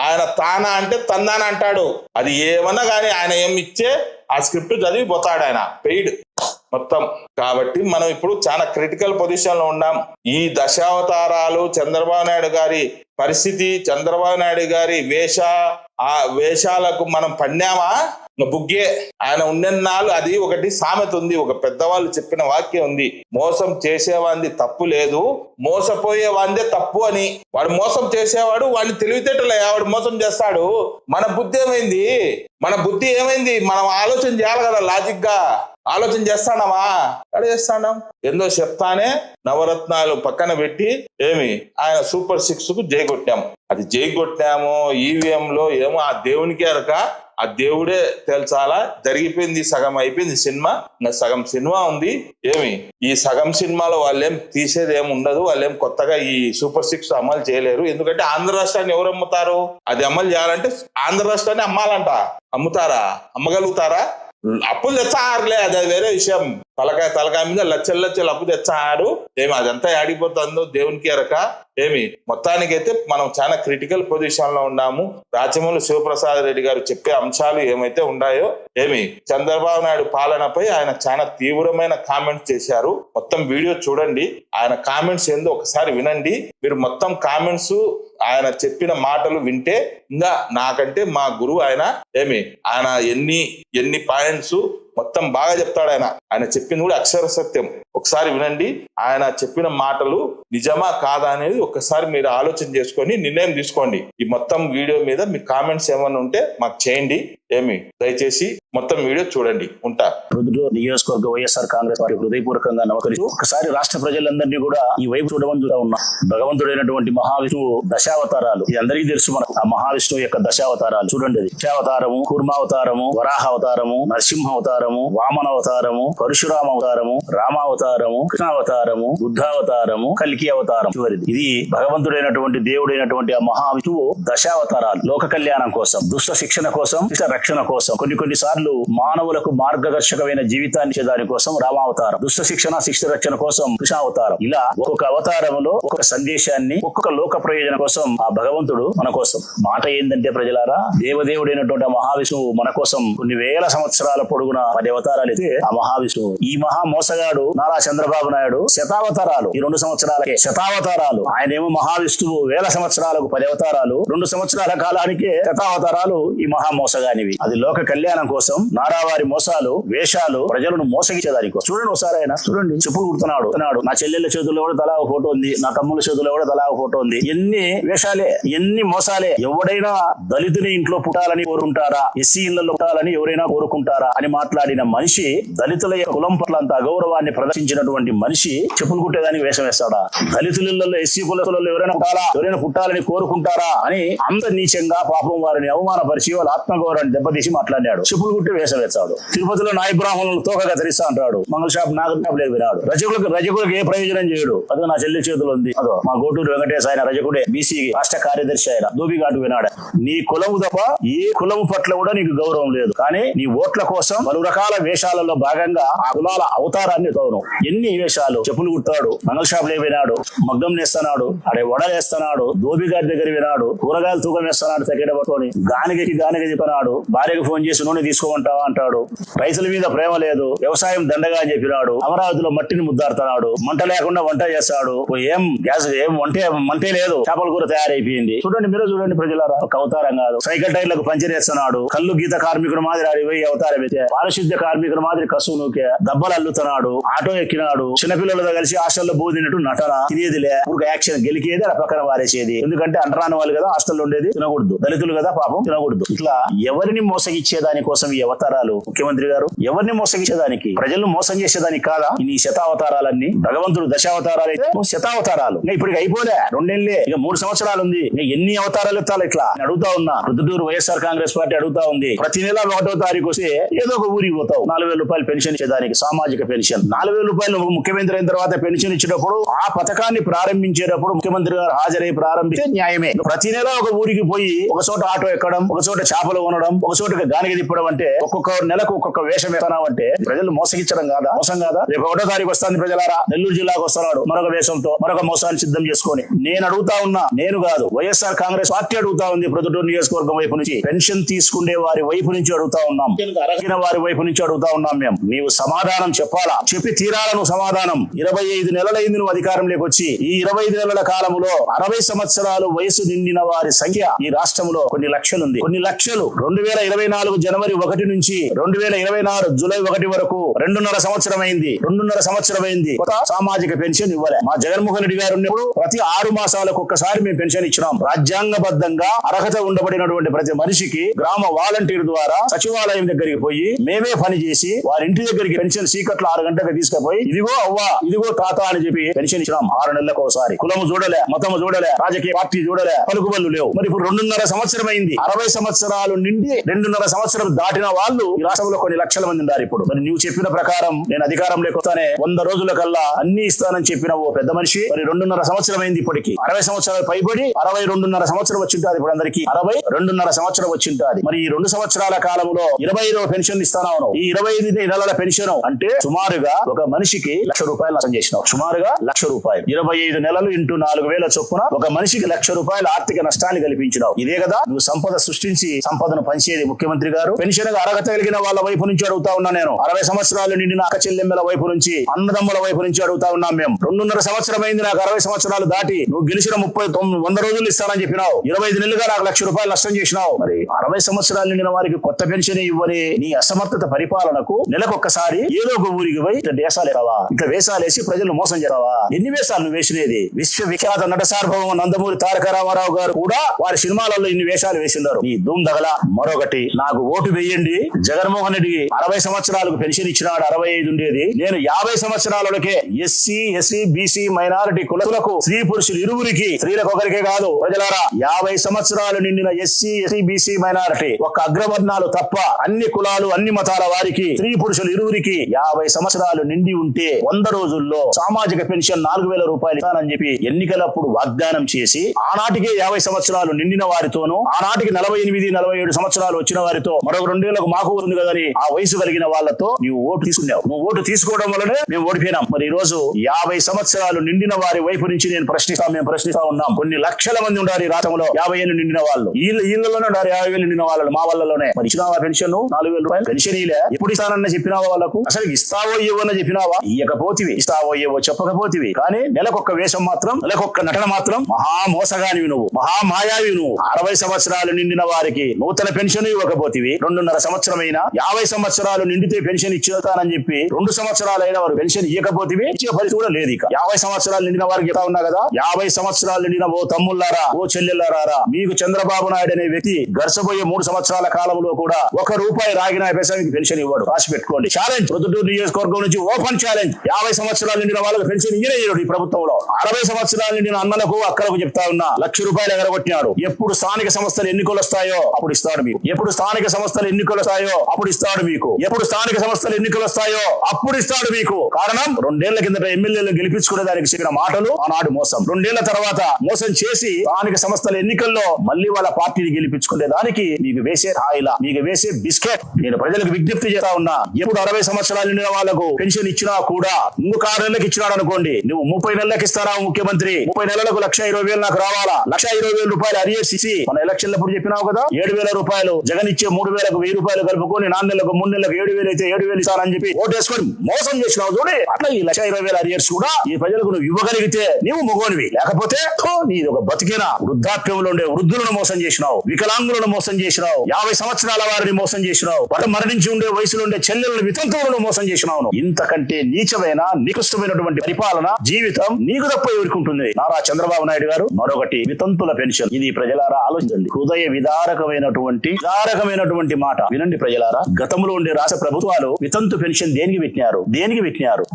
ఆయన తానా అంటే తందాన అంటాడు. అది ఏమన్నా కానీ ఆయన ఏమి ఇచ్చే ఆ స్క్రిప్ట్ చదివి పోతాడు ఆయన పెయిడ్ మొత్తం. కాబట్టి మనం ఇప్పుడు చాలా క్రిటికల్ పొజిషన్ లో ఉన్నాం. ఈ దశావతారాలు, చంద్రబాబు నాయుడు గారి పరిస్థితి, చంద్రబాబు నాయుడు గారి వేషాలకు మనం పడినామా బుగ్గే. ఆయన ఉన్నెన్నాళ్ళు అది ఒకటి సామెత ఉంది, ఒక పెద్దవాళ్ళు చెప్పిన వాక్యం ఉంది, మోసం చేసేవాంది తప్పు లేదు, మోసపోయేవాందే తప్పు అని. వాడు మోసం చేసేవాడు, వాడిని తెలివితేటలే వాడు మోసం చేస్తాడు. మన బుద్ధి ఏమైంది? మనం ఆలోచన చేయాలి కదా, లాజిక్ గా ఆలోచన చేస్తానమా? చేస్తాం. ఎందో చెప్తానే నవరత్నాలు పక్కన పెట్టి ఆయన సూపర్ 6 కు జై కొట్టాము. అది జై కొట్టాము ఈవీఎం లో ఏమో ఆ దేవునికి ఎరక, ఆ దేవుడే తెలుసాలా. జరిగిపోయింది, సగం అయిపోయింది సినిమా, సగం సినిమా ఉంది. ఈ సగం సినిమాలో వాళ్ళేం తీసేది ఏమి ఉండదు. వాళ్ళేం కొత్తగా ఈ సూపర్ 6 అమలు చేయలేరు. ఎందుకంటే ఆంధ్ర రాష్ట్రాన్ని ఎవరు అమ్ముతారు? అది అమలు చేయాలంటే ఆంధ్ర రాష్ట్రాన్ని అమ్మాలంట. అమ్మగలుగుతారా? అప్పులు తెచ్చారులే, అది వేరే విషయం. తలకాయ మీద లక్షలు అప్పు తెచ్చారు. అదంతా ఆడిపోతుందో దేవునికి ఎరక. మొత్తానికైతే మనం చాలా క్రిటికల్ పొజిషన్ లో ఉన్నాము. రాచమల్లి శివప్రసాద్ రెడ్డి గారు చెప్పే అంశాలు ఏమైతే ఉన్నాయో, చంద్రబాబు నాయుడు పాలనపై ఆయన చాలా తీవ్రమైన కామెంట్స్ చేశారు. మొత్తం వీడియో చూడండి, ఆయన కామెంట్స్ ఏందో ఒకసారి వినండి. మీరు మొత్తం కామెంట్స్ ఆయన చెప్పిన మాటలు వింటే ఇంకా నాకంటే మా గురువు ఆయన ఎన్ని పాయింట్స్ మొత్తం బాగా చెప్తాడు. ఆయన చెప్పింది కూడా అక్షర సత్యం. ఒకసారి వినండి. ఆయన చెప్పిన మాటలు నిజమా కాదా అనేది ఒక్కసారి మీరు ఆలోచన చేసుకొని నిర్ణయం తీసుకోండి. ఈ మొత్తం వీడియో మీద మీ కామెంట్స్ ఏమైనా ఉంటే మాకు చేయండి. దయచేసి మొత్తం వీడియో చూడండి. ఉంటా. ప్రొద్దుటూరు నియోజకవర్గ వైఎస్ఆర్ కాంగ్రెస్ పార్టీ హృదయపూర్వకంగా నమస్కరిస్తూ ఒకసారి రాష్ట్ర ప్రజలందరినీ కూడా ఈ వైపు చూడమని ఉన్నా. భగవంతుడైనటువంటి మహావిష్ణువు దశావతారాలు ఇది అందరికీ తెలుసు. మనకు ఆ మహావిష్ణువు యొక్క దశావతారాలు చూడండి. దశావతారము, కూర్మావతారము, వరాహావతారము, నరసింహావతారము, వామనావతారము, పరశురామ అవతారము, రామావతారము, కృష్ణావతారము, బుద్ధావతారము, కల్కి అవతారం చివరిది. ఇది భగవంతుడైనటువంటి దేవుడైనటువంటి ఆ మహావిష్ణువు దశావతారాలు. లోక కళ్యాణం కోసం, దుష్ట శిక్షణ కోసం, శిష్ట రక్షణ కోసం, కొన్ని సార్లు మానవులకు మార్గదర్శకమైన జీవితాన్ని ఇచ్చే కోసం రామావతారం, దుష్ట శిక్షణ శిష్ట రక్షణ కోసం కృష్ణావతారం. ఇలా ఒక్కొక్క అవతారంలో ఒక్కొక్క సందేశాన్ని, ఒక్కొక్క లోక ప్రయోజనం కోసం ఆ భగవంతుడు మన కోసం. మాట ఏంటంటే ప్రజలారా, దేవదేవుడైనటువంటి ఆ మహావిష్ణువు మన కోసం కొన్ని వేల సంవత్సరాల పొడుగున 10 అవతారాలు అయితే ఆ మహావిష్ణువు. ఈ మహా మోసగాడు నారా చంద్రబాబు నాయుడు శతావతారాలు, ఈ 2 సంవత్సరాలకే శతావతారాలు. ఆయనేమో మహావిష్ణువు వేల సంవత్సరాలకు 10 అవతారాలు, 2 సంవత్సరాల కాలానికే శతావతారాలు ఈ మహా మోసగానివి. అది లోక కళ్యాణం కోసం నారావారి మోసాలు, వేషాలు, ప్రజలను మోసగించేదాని కోసం. చూడండి ఒకసారి ఆయన చూడండి, చెప్పులు కుడుతున్నాడు. నా చెల్లెళ్ళ చేతుల్లో కూడా తలా ఒక ఫోటో ఉంది, నా తమ్ముల చేతుల్లో కూడా తలా ఒక ఫోటో ఉంది. ఎన్ని వేషాలే, ఎన్ని మోసాలే. ఎవడైనా దళితుని ఇంట్లో పుట్టాలని కోరుకుంటారా, ఎస్సీ ఇళ్లలో పుట్టాలని ఎవరైనా కోరుకుంటారా అని మాట్లాడిన మనిషి, దళితుల కులం పట్ల అంత అగౌరవాన్ని ప్రదర్శించినటువంటి మనిషి చెప్పులు కుట్టేదానికి వేషం వేస్తాడా? దళితులలో, ఎస్సీ కులస్తులలో ఎవరైనా పుట్టాలని కోరుకుంటారా అని అంత నీచంగా పాపం వారిని అవమానపరిచి వాళ్ళ ఆత్మగౌరవాన్ని దెబ్బతీసి మాట్లాడాడు. చెప్పులు కుట్టి వేషం వేస్తాడు. తిరుపతిలో నాయ బ్రాహ్మణులు తోకగా తెరిస్తా అంటాడు. మంగళ షాప్ నాగర్ లేదు వినాడు. రజకులకు ఏ ప్రయోజనం చేయడు. అదో నా చెల్లి చేతులు ఉంది. అదో మా గోటూరు వెంకటేశ్, ఆయన రజకుడే, బీసీ రాష్ట్ర కార్యదర్శి, ఆయన దూబిఘాటు వినాడు. నీ కులము తప్ప ఏ కులము పట్ల కూడా నీకు గౌరవం లేదు. కానీ నీ ఓట్ల కోసం పలు రకాల వేషాలలో భాగంగా ఆ కులాల అవతారాన్ని గౌరవం. ఎన్ని వేషాలు, చెప్పులు కుట్టాడు, మంగళ షాప్ లేవినాడు, వినాడు, మగ్గం నేస్తున్నాడు, అడే వడలు వేస్తున్నాడు, దోబిగారి దగ్గర వినాడు, కూరగాయలు తూకం వేస్తున్నాడు సెకండ్ పట్టుకొని, గానిగ చెప్పినాడు, భార్యకు ఫోన్ చేసి నూనె తీసుకోమంటావా అంటాడు, రైతుల మీద ప్రేమ లేదు, వ్యవసాయం దండగా అని చెప్పినాడు, అమరావతిలో మట్టిని ముద్దాడుతున్నాడు, మంట లేకుండా వంట చేస్తాడు, ఏం గ్యాస్ ఏం మంటే లేదు, చేపల కూర తయారైపోయింది. చూడండి, మీరు చూడండి ప్రజలారా, ఒక అవతారం కాదు. సైకిల్ టైర్లకు పంచర్ వేస్తున్నాడు, కళ్ళు గీత కార్మికుడు మాదిరి ఆడిపోయి అవతారం అయితే, పారిశుద్ధ్య కార్మికుడు మాదిరి కసు నూకే దెబ్బలు అల్లుతున్నాడు, ఆటో ఎక్కినాడు, చిన్నపిల్లలతో కలిసి హాస్టల్లో బోధినట్టు నటన, తినేదిలే ఒక యాక్షన్ గెలికేది అలా పక్కన వారేసేది. ఎందుకంటే అంటరాని వాళ్ళు కదా హాస్టల్లో ఉండేది, తినకూడదు, దళితులు కదా పాపం తినకూడదు. ఇట్లా ఎవరిని మోసగిచ్చే దానికోసం ఈ అవతారాలు ముఖ్యమంత్రి గారు? ఎవరిని మోసగించేదానికి? ప్రజలను మోసం చేసేదానికి కాదా ఈ శతావతారాలన్నీ? భగవంతుడు దశావతారాలు అయితే శతావతారాలు. ఇంకా ఇప్పటికి అయిపోలే, 2 ఏళ్లే, ఇక 3 సంవత్సరాలు ఉంది, ఇంకా ఎన్ని అవతారాలు ఎత్తాలి? ఇట్లా అడుగుతా ఉన్నా. ప్రొద్దుటూరు వైఎస్ఆర్ కాంగ్రెస్ పార్టీ అడుగుతా ఉంది, ప్రతి నెల 1వ తారీఖు వస్తే ఏదో ఒక ఊరికి పోతావు, 4,000 రూపాయలు పెన్షన్ ఇచ్చేదానికి, సామాజిక పెన్షన్ 4,000 రూపాయలు. ముఖ్యమంత్రి అయిన తర్వాత పెన్షన్ ఇచ్చేటప్పుడు, ఆ పథకాన్ని ప్రారంభించేటప్పుడు ముఖ్యమంత్రి గారు హాజరై ప్రారంభిస్తే న్యాయమే. ప్రతి నెల ఒక ఊరికి పోయి ఒక చోట ఆటో ఎక్కడం, ఒక చోట చేపలు కొనడం, ఒక చోట గానిగ తిప్పడం అంటే, ఒక్కొక్క నెలకు ఒక్కొక్క వేషం ఎత్తనావంటే ప్రజలు మోసగించడం కాదా? మోసం కాదా? రేపు 1వ తారీఖు వస్తుంది ప్రజలారా, నెల్లూరు జిల్లాకు వస్తున్నాడు మరొక వేషంతో, మరొక మోసాన్ని సిద్ధం చేసుకొని. నేను అడుగుతా ఉన్నా, నేను కాదు వైఎస్ఆర్ కాంగ్రెస్ పార్టీ అడుగుతా ఉంది, ప్రొద్దుటూరు నియోజకవర్గం వైపు నుంచి, పెన్షన్ తీసుకునే వారి వైపు నుంచి అడుగుతా ఉన్నాం, అరగిన వారి వైపు నుంచి అడుగుతా ఉన్నాం. మేము నీవు సమాధానం చెప్పాలా, చెప్పి తీరాల నువ్వు సమాధానం. 25 నెలలైంది నువ్వు అధికారంలోకి వచ్చి. ఈ 25 నెలల కాలంలో 60 సంవత్సరాలు వయసు నిండిన వారి సంఖ్య ఈ రాష్ట్రంలో కొన్ని లక్షలు ఉంది. కొన్ని లక్షలు 2024 జనవరి 1 నుంచి 2026 జూలై 1 వరకు 2.5 సంవత్సరం అయింది. 2.5 సంవత్సరం అయింది. కొత్త సామాజిక పెన్షన్ ఇవ్వలే. మా జగన్మోహన్ రెడ్డి గారు ఉన్నప్పుడు ప్రతి 6 మాసాలకు ఒక్కసారి మేము పెన్షన్ ఇచ్చినాం. రాజ్యాంగబద్ధంగా అర్హత ఉండబడినటువంటి ప్రతి మనిషికి గ్రామ వాలంటీర్ ద్వారా సచివాలయం దగ్గరికి పోయి మేమే పని చేసి వారి ఇంటి దగ్గరికి పెన్షన్ సీకట్లు 6 గంటలకు తీసుకుపోయి, ఇదిగో అవ్వా, ఇదిగో తాత అని చెప్పి పెన్షన్ ఇచ్చినాం. 6 నెలలకు ఒకసారి. కులము చూడలే, మతము చూడలే, రాజకీయ పార్టీ చూడలే, పలుకుబళ్ళు లేవు. మరి ఇప్పుడు 2.5 సంవత్సరం అయింది. 60 సంవత్సరాలు నిండి 2.5 సంవత్సరం దాటిన వాళ్ళు ఈ రాష్ట్రంలో కొన్ని లక్షల మంది ఉన్నారు. ఇప్పుడు మరి నువ్వు చెప్పిన ప్రకారం నేను అధికారంలోకి వస్తానే 100 రోజుల కల్లా అన్ని ఇస్తానని చెప్పిన ఓ పెద్ద మనిషి మరి 2.5 సంవత్సరం అయింది. ఇప్పటికి 60 సంవత్సరాలు పైబడి 62.5 సంవత్సరం వచ్చింటాది. ఇప్పుడు అందరికి 62.5 సంవత్సరం వచ్చింటాది. మరి ఈ 2 సంవత్సరాల కాలంలో 25వ పెన్షన్ ఇస్తాను. ఈ 25 నెలల పెన్షన్ అంటే సుమారుగా ఒక మనిషికి ₹1,00,000 నష్టం చేసినావు. సుమారుగా ₹1,00,000. 25 నెలలు ఇంటూ 4,000 చొప్పున ఒక మనిషికి ₹1,00,000 ఆర్థిక నష్టాన్ని కల్పించినావు. ఇదే కదా నువ్వు సంపద సృష్టించి సంపదను పంచేది ముఖ్యమంత్రి గారు. పెన్షన్ అర్హత కలిగిన వాళ్ళ వైపు నుంచి అడుగుతా ఉన్నా నేను. 60 సంవత్సరాలు నిండిన అక్క చెల్లెమ్మల వైపు నుంచి, అన్నదమ్ముల వైపు నుంచి అడుగుతా ఉన్నాం మేము. 2.5 సంవత్సరం అయింది నాకు 60 సంవత్సరాలు దాటి. నువ్వు గెలిచిన 100 రోజులు ఇస్తానని చెప్పినావు. 25 నెలలుగా నాకు ₹1,00,000 నష్టం చేసినావు. మరి 60 సంవత్సరాలు నిండిన వారికి కొత్త పెన్షన్ ఇవ్వని నీ అసమర్థత పరిపాలనకు నెలకొక్కసారి ఏదో ఒక ఊరికి పోయి ఇట్లా వేసాలేసి ప్రజలు మోసం చేరావా? ఎన్ని వేషాలు నువ్వు వేసినది? విశ్వవిఖ్యాత నట సార్వభౌమ నందమూరి తారక రామారావు గారు కూడా వారి సినిమాలలో ఇన్ని వేషాలు వేసినారు. నీ ధూమ్ దగల. మరొకటి, నాకు ఓటు వేయండి. జగన్మోహన్ రెడ్డి 60 సంవత్సరాలకు పెన్షన్ ఇచ్చినాడు. 65 ఉండేది. నేను 50 సంవత్సరాలకే ఎస్సీ, ఎస్సీ, బీసీ, మైనారిటీ కులకులకు, స్త్రీ పురుషులు ఇరువురికి, స్త్రీలకు ఒకరికే కాదు ప్రజలారా, 50 సంవత్సరాలు నిండిన ఎస్సీ, ఎస్సీ, బీసీ, మైనారిటీ ఒక్క అగ్రవర్ణాలు తప్ప అన్ని కులాలు, అన్ని మతాల వారికి, స్త్రీ పురుషులు ఇరువురికి 50 సంవత్సరాలు నిండి ఉంటే 100 రోజుల్లో సామాజిక పెన్షన్ ₹4,000 ఇస్తానని చెప్పి ఎన్నికలప్పుడు వాగ్దానం చేసి ఆనాటికే 50 సంవత్సరాలు నిండిన వారితోనూ, ఆనాటికి 48, 47 సంవత్సరాలు వచ్చిన వారితో మరొక 2 ఏళ్లకు మాకు ఉంది కదని ఆ వయసు కలిగిన వాళ్ళతో నీవు ఓటు తీసుకున్నావు. నువ్వు ఓటు తీసుకోవడం వల్లనే మేము ఓడిపోయినాం. మరి ఈ రోజు 50 సంవత్సరాలు నిండిన వారి వైపు నుంచి మేము ప్రశ్నిస్తా ఉన్నాం. కొన్ని లక్షల మంది ఉండాలి ఈ రాష్ట్రంలో 50 ఏళ్ళు నిండిన వాళ్ళు. ఈళ్ళలోనే ఉండాలి 50 నిండిన వాళ్ళు. మా వాళ్ళలోనే మరి ఇచ్చినావా పెన్షన్? ₹4,000 పెన్షన్ ఇలే. ఎప్పుడు ఇస్తానన్న చెప్పినావా వాళ్ళకు? అసలు ఇస్తావో ఇవ్వన చెప్పినావా? ఇయ్యకపోతివి. ఇస్తావో ఇవ్వో చెప్పకపోతివి. కానీ నెలకొక్క వేషం మాత్రం, నెలకొక్క నటన మాత్రం మహా మోసగానివి నువ్వు, మహా మాయావి నువ్వు. 60 సంవత్సరాలు నిండిన వారికి నూతన పెన్షన్ ఇవ్వకపోతివి. 2.5 సంవత్సరం అయినా 50 సంవత్సరాలు నిండితే పెన్షన్ ఇచ్చేస్తానని చెప్పి 2 సంవత్సరాలు అయిన వారు పెన్షన్ ఇవ్వకపోతివి. ఇచ్చే పరిస్థితి కూడా లేదు. ఇక 50 సంవత్సరాలు నిండిన వారికి చెప్తా ఉన్నా కదా, 50 సంవత్సరాలు నిండిన ఓ తమ్ముళ్ళారా, ఓ చెల్లెళ్ళారా, మీకు చంద్రబాబు నాయుడు అనే వ్యక్తి గడిచిపోయే 3 సంవత్సరాల కాలంలో కూడా ₹1 రాగిన పెన్షన్ పెన్షన్ ఇవ్వడు. రాసి పెట్టుకోండి. ఛాలెంజ్. ప్రొద్దుటూరు నియోజకవర్గం నుంచి ఓపెన్ ఛాలెంజ్. 50 సంవత్సరాలు నిండిన వాళ్ళకి పెన్షన్ ఇయ్యడు ఈ ప్రభుత్వంలో. 60 సంవత్సరాలు నిండిన అన్నలకు, అక్కలకు చెప్తా ఉన్నా, ₹1,00,000 ఎగరగొట్టినాడు. ఎప్పుడు స్థానిక సంస్థలు ఎన్నికలు వస్తాయో అప్పుడు ఇస్తాడు మీకు. ఎప్పుడు స్థానిక సంస్థలు ఎన్నికలు వస్తాయో అప్పుడు ఇస్తాడు మీకు. ఎప్పుడు స్థానిక సంస్థలు ఎన్నికలు వస్తాయో అప్పుడు ఇస్తాడు మీకు. కారణం 2 ఏళ్ల కిందట ఎమ్మెల్యేలు గెలిపించుకునే దానికి చెప్పిన మాటలు ఆనాడు మోసం. 2 ఏళ్ల తర్వాత మోసం చేసి స్థానిక సంస్థల ఎన్నికల్లో మళ్ళీ వాళ్ళ పార్టీని గెలిపించుకునే దానికి మీకు వేసే హాయిలా, మీకు వేసే బిస్కెట్. నేను ప్రజలకు విజ్ఞప్తి చేస్తా ఉన్నా, ఎప్పుడు 60 సంవత్సరాలు నిండిన వాళ్ళకు పెన్షన్ ఇచ్చినా కూడా ఇంకొక 6 నెలలకు ఇచ్చినాడు అనుకోండి, నువ్వు 30 నెలలకు ఇస్తారా ముఖ్యమంత్రి, 30 నెలలకు 1,20,000 నాకు రావాలా, 1,20,000 రూపాయలు అరియర్స్ ఇచ్చి మన ఎలక్షన్ల అప్పుడు చెప్పినావు కదా 7,000 రూపాయలు జగన్ ఇచ్చే 3,000కు 1,000 రూపాయలు కలుపుకొని 4 నెలలకు 3 నెలలకు 7,000 అయితే 7,000 ఇస్తారని చెప్పి ఓటేసుకొని మోసం చేసినావు చూడే. అట్లా ఈ 1,20,000 అరియర్స్ కూడా ఈ ప్రజలకు నువ్వు ఇవ్వగలిగితే నీవు మొగోనివి, లేకపోతే నీది ఒక బతికేనా. వృద్ధాప్యంలో ఉండే వృద్ధులను మోసం చేసినావు, వికలాంగులను మోసం చేసినావు, 50 సంవత్సరాల వారిని మోసం చేసినావు, మరణించి ఉండే వయసులో ఉండే చెల్లెలను వితంతువులను మోసం చేసినావు. ఇంతకంటే నీచమైన నికృష్టమైనటువంటి పరిపాలన జీవితం నీకు తప్ప ఎవరికి ఉంటుంది? నారా చంద్రబాబు నాయుడు గారు మరొకటి వితంతుల పెన్షన్. ఇది ప్రజలారా ఆలోచించండి. హృదయ విదారకమైనటువంటి మాట వినండి ప్రజలారా. గతంలో ఉండే రాష్ట్ర ప్రభుత్వాలు వితంతు పెన్షన్ దేనికి పెట్టినారు?